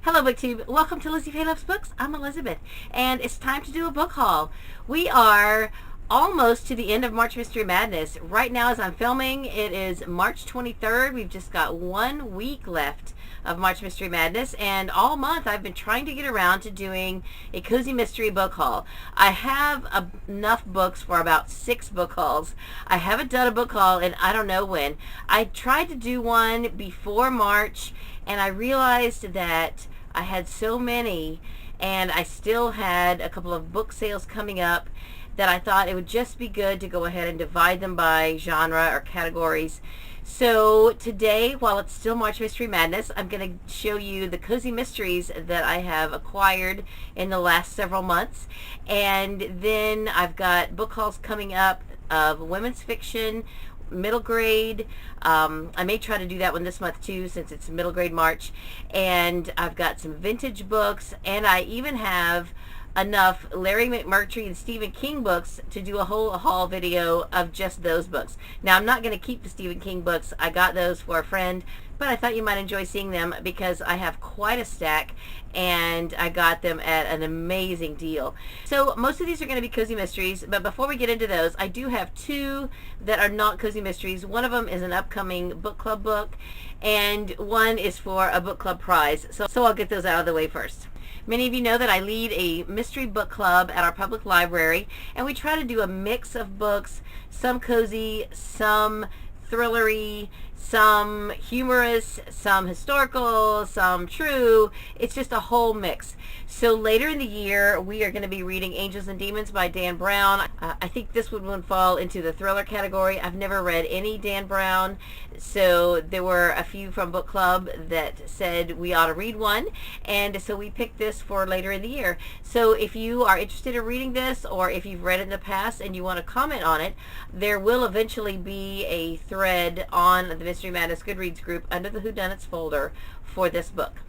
Hello BookTube, welcome to Lizzie Faye Loves Books. I'm Elizabeth and it's time to do a book haul. We are almost to the end of March Mystery Madness. Right now as I'm filming, it is March 23rd. We've just got 1 week left of March Mystery Madness, and all month I've been trying to get around to doing a cozy mystery book haul. I have enough books for about 6 book hauls. I haven't done a book haul in I don't know when. I tried to do one before March and I realized that I had so many and I still had a couple of book sales coming up that I thought it would just be good to go ahead and divide them by genre or categories. So today, while it's still March Mystery Madness, I'm going to show you the cozy mysteries that I have acquired in the last several months. And then I've got book hauls coming up of women's fiction, middle grade. I may try to do that one this month too, since it's middle grade March. And I've got some vintage books, and I even have enough Larry McMurtry and Stephen King books to do a whole haul video of just those books. Now I'm not going to keep the Stephen King books. I got those for a friend, but I thought you might enjoy seeing them because I have quite a stack and I got them at an amazing deal. So most of these are going to be cozy mysteries, but before we get into those, I do have 2 that are not cozy mysteries. One of them is an upcoming book club book, and one is for a book club prize. So I'll get those out of the way first. Many of you know that I lead a mystery book club at our public library, and we try to do a mix of books, some cozy, some thrillery, some humorous, some historical, some true. It's just a whole mix. So later in the year, we are going to be reading Angels and Demons by Dan Brown. I think this would fall into the thriller category. I've never read any Dan Brown, so there were a few from book club that said we ought to read one, and so we picked this for later in the year. So if you are interested in reading this, or if you've read it in the past and you want to comment on it, there will eventually be a thread on the Mystery Madness Goodreads group under the Whodunits folder for this book.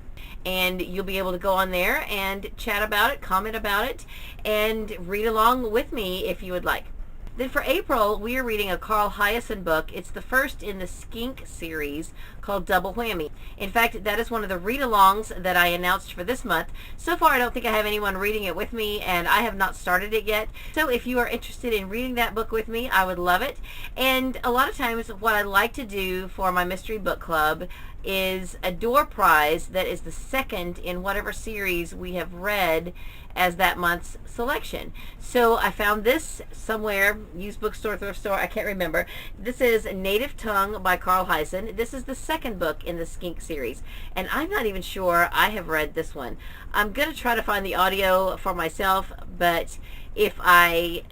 And you'll be able to go on there and chat about it, comment about it, and read along with me if you would like. Then for April, we are reading a Carl Hiaasen book. It's the first in the Skink series called Double Whammy. In fact, that is one of the read-alongs that I announced for this month. So far, I don't think I have anyone reading it with me, and I have not started it yet. So if you are interested in reading that book with me, I would love it. And a lot of times, what I like to do for my mystery book club is a door prize that is the second in whatever series we have read as that month's selection. So I found this somewhere, used bookstore, thrift store, I can't remember. This is Native Tongue by Carl Hiaasen. This is the second book in the Skink series, and I'm not even sure I have read this one. I'm going to try to find the audio for myself, but if I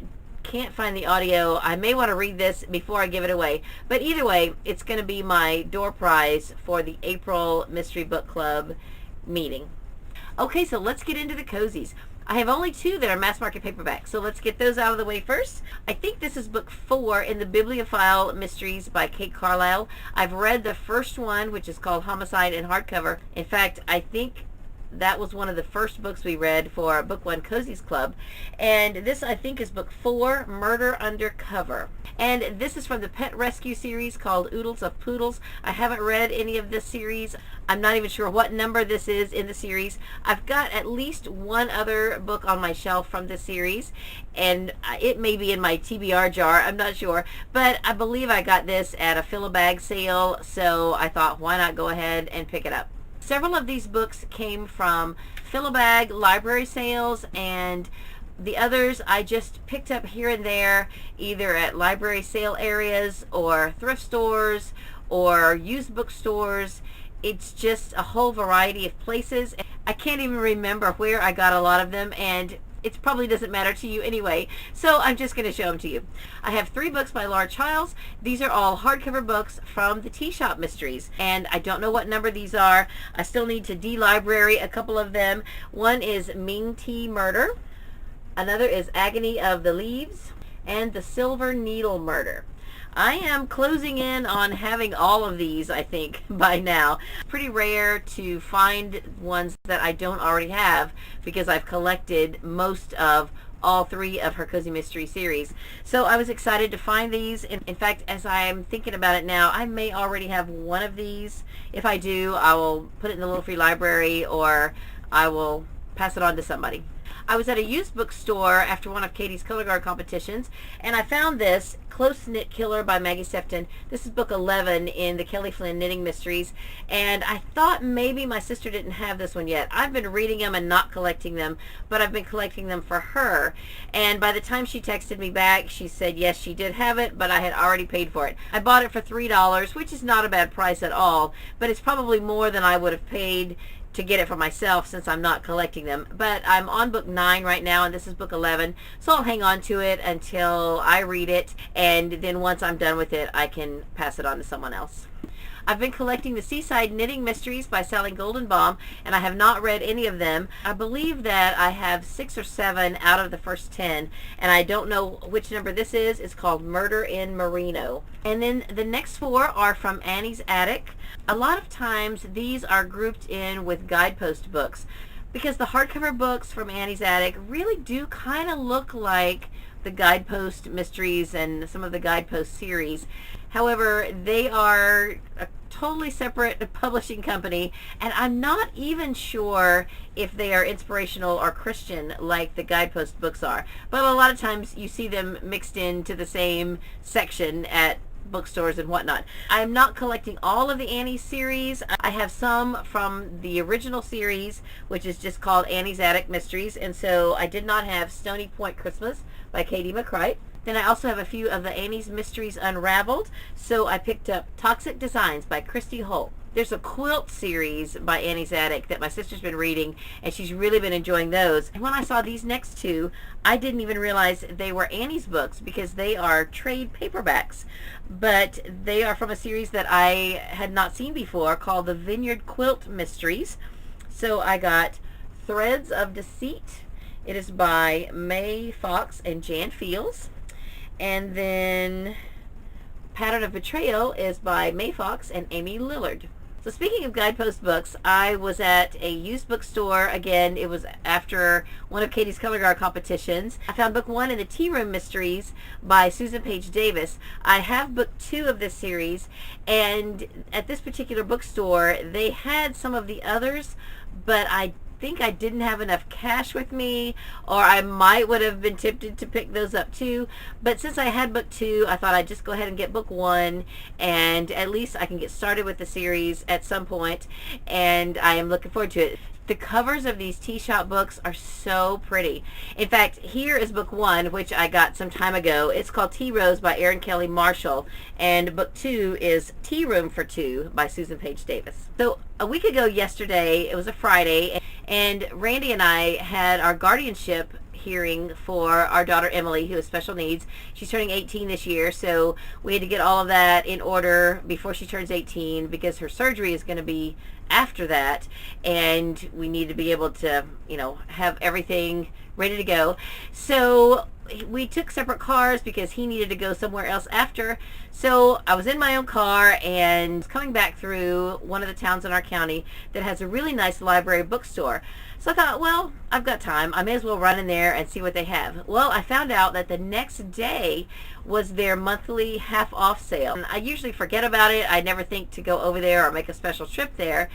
can't find the audio, I may want to read this before I give it away. But either way, it's going to be my door prize for the April Mystery Book Club meeting. Okay, so let's get into the cozies. I have only 2 that are mass market paperback, so let's get those out of the way first. I think this is book 4 in the Bibliophile Mysteries by Kate Carlisle. I've read the first one, which is called Homicide, in hardcover. In fact, I think that was one of the first books we read for Book 1 Cozies Club. And this, I think, is book 4, Murder Undercover. And this is from the Pet Rescue series called Oodles of Poodles. I haven't read any of this series. I'm not even sure what number this is in the series. I've got at least one other book on my shelf from this series, and it may be in my TBR jar, I'm not sure. But I believe I got this at a fill-a-bag sale, so I thought, why not go ahead and pick it up. Several of these books came from fill-a-bag library sales, and the others I just picked up here and there, either at library sale areas or thrift stores or used bookstores. It's just a whole variety of places. I can't even remember where I got a lot of them, and it probably doesn't matter to you anyway, so I'm just going to show them to you. I have 3 books by Laura Childs. These are all hardcover books from the Tea Shop Mysteries, and I don't know what number these are. I still need to de-library a couple of them. One is Ming Tea Murder, another is Agony of the Leaves, and The Silver Needle Murder. I am closing in on having all of these, I think, by now. Pretty rare to find ones that I don't already have, because I've collected most of all 3 of her Cozy Mystery series. So I was excited to find these. In fact, as I'm thinking about it now, I may already have one of these. If I do, I will put it in the Little Free Library, or I will pass it on to somebody. I was at a used bookstore after one of Katie's color guard competitions, and I found this Close Knit Killer by Maggie Sefton. This is book 11 in the Kelly Flynn Knitting Mysteries, and I thought maybe my sister didn't have this one yet. I've been reading them and not collecting them, but I've been collecting them for her, and by the time she texted me back, she said yes, she did have it, but I had already paid for it. I bought it for $3, which is not a bad price at all, but it's probably more than I would have paid to get it for myself since I'm not collecting them. But I'm on book 9 right now, and this is book 11, so I'll hang on to it until I read it, and then once I'm done with it, I can pass it on to someone else. I've been collecting the Seaside Knitting Mysteries by Sally Goldenbaum, and I have not read any of them. I believe that I have 6 or 7 out of the first 10, and I don't know which number this is. It's called Murder in Merino. And then the next 4 are from Annie's Attic. A lot of times these are grouped in with guidepost books, because the hardcover books from Annie's Attic really do kind of look like the guidepost mysteries and some of the guidepost series. However, they are a totally separate publishing company, and I'm not even sure if they are inspirational or Christian like the guidepost books are. But a lot of times you see them mixed into the same section at bookstores and whatnot. I'm not collecting all of the Annie series. I have some from the original series, which is just called Annie's Attic Mysteries, and so I did not have Stony Point Christmas by Katie McCrite. Then I also have a few of the Annie's Mysteries Unraveled, so I picked up Toxic Designs by Christy Holt. There's a quilt series by Annie's Attic that my sister's been reading, and she's really been enjoying those. And when I saw these next 2, I didn't even realize they were Annie's books because they are trade paperbacks. But they are from a series that I had not seen before called the Vineyard Quilt Mysteries. So I got Threads of Deceit. It is by Mae Fox and Jan Fields. And then Pattern of Betrayal is by Mae Fox and Amy Lillard. So speaking of guidepost books, I was at a used bookstore. Again, it was after one of Katie's color guard competitions. I found book 1 in the Tea Room Mysteries by Susan Page Davis. I have book 2 of this series, and at this particular bookstore, they had some of the others, but I think I didn't have enough cash with me, or I might would have been tempted to pick those up too. But since I had book 2, I thought I'd just go ahead and get book 1, and at least I can get started with the series at some point, and I am looking forward to it. The covers of these tea shop books are so pretty. In fact, here is book 1, which I got some time ago. It's called Tea Rose by Erin Kelly Marshall, and book 2 is Tea Room for 2 by Susan Page Davis. So a week ago yesterday, it was a Friday, and Randy and I had our guardianship hearing for our daughter Emily, who has special needs. She's turning 18 this year, so we had to get all of that in order before she turns 18 because her surgery is going to be after that, and we need to be able to, have everything ready to go. So we took separate cars because he needed to go somewhere else after. So I was in my own car and coming back through one of the towns in our county that has a really nice library bookstore. So I thought, well, I've got time. I may as well run in there and see what they have. Well, I found out that the next day was their monthly half-off sale. And I usually forget about it. I never think to go over there or make a special trip there.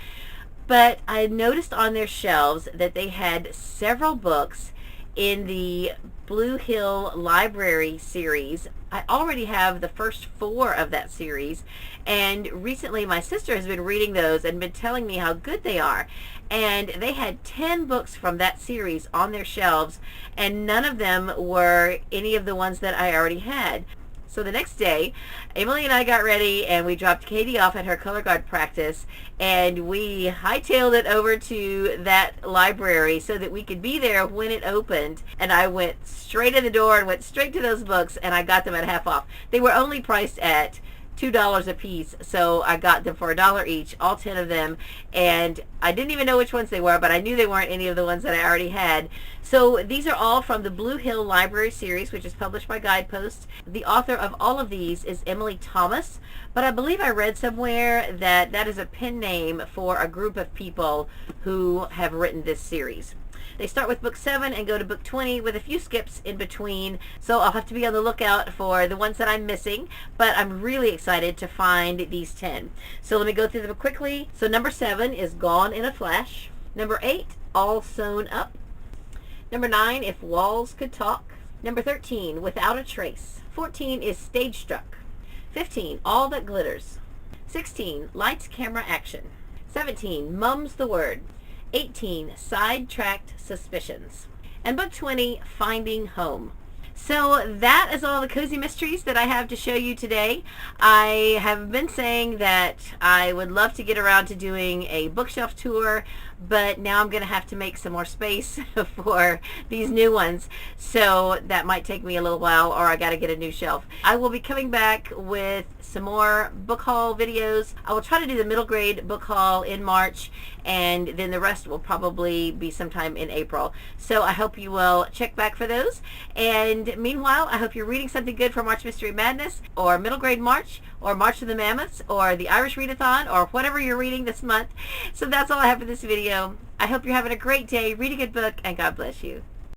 But I noticed on their shelves that they had several books in the Blue Hill Library series. I already have the first 4 of that series, and recently my sister has been reading those and been telling me how good they are. And they had 10 books from that series on their shelves, and none of them were any of the ones that I already had. So the next day, Emily and I got ready, and we dropped Katie off at her color guard practice, and we hightailed it over to that library so that we could be there when it opened. And I went straight in the door and went straight to those books, and I got them at half off. They were only priced at $2 a piece, so I got them for $1 each, all 10 of them, and I didn't even know which ones they were, but I knew they weren't any of the ones that I already had. So these are all from the Blue Hill Library series, which is published by Guidepost. The author of all of these is Emily Thomas, but I believe I read somewhere that that is a pen name for a group of people who have written this series. They start with book 7 and go to book 20 with a few skips in between. So I'll have to be on the lookout for the ones that I'm missing, but I'm really excited to find these 10. So let me go through them quickly. So number 7 is Gone in a Flash. Number 8, All Sewn Up. Number 9, If Walls Could Talk. Number 13, Without a Trace. 14 is Stage Struck. 15, All That Glitters. 16, Lights, Camera, Action. 17, Mum's the Word. 18, Sidetracked Suspicions. And book 20, Finding Home. So that is all the cozy mysteries that I have to show you today. I have been saying that I would love to get around to doing a bookshelf tour, but now I'm going to have to make some more space for these new ones. So that might take me a little while, or I got to get a new shelf. I will be coming back with some more book haul videos. I will try to do the middle grade book haul in March, and then the rest will probably be sometime in April. So I hope you will check back for those. And meanwhile, I hope you're reading something good for March Mystery Madness, or Middle Grade March, or March of the Mammoths, or the Irish Readathon, or whatever you're reading this month. So that's all I have for this video. I hope you're having a great day, read a good book, and God bless you.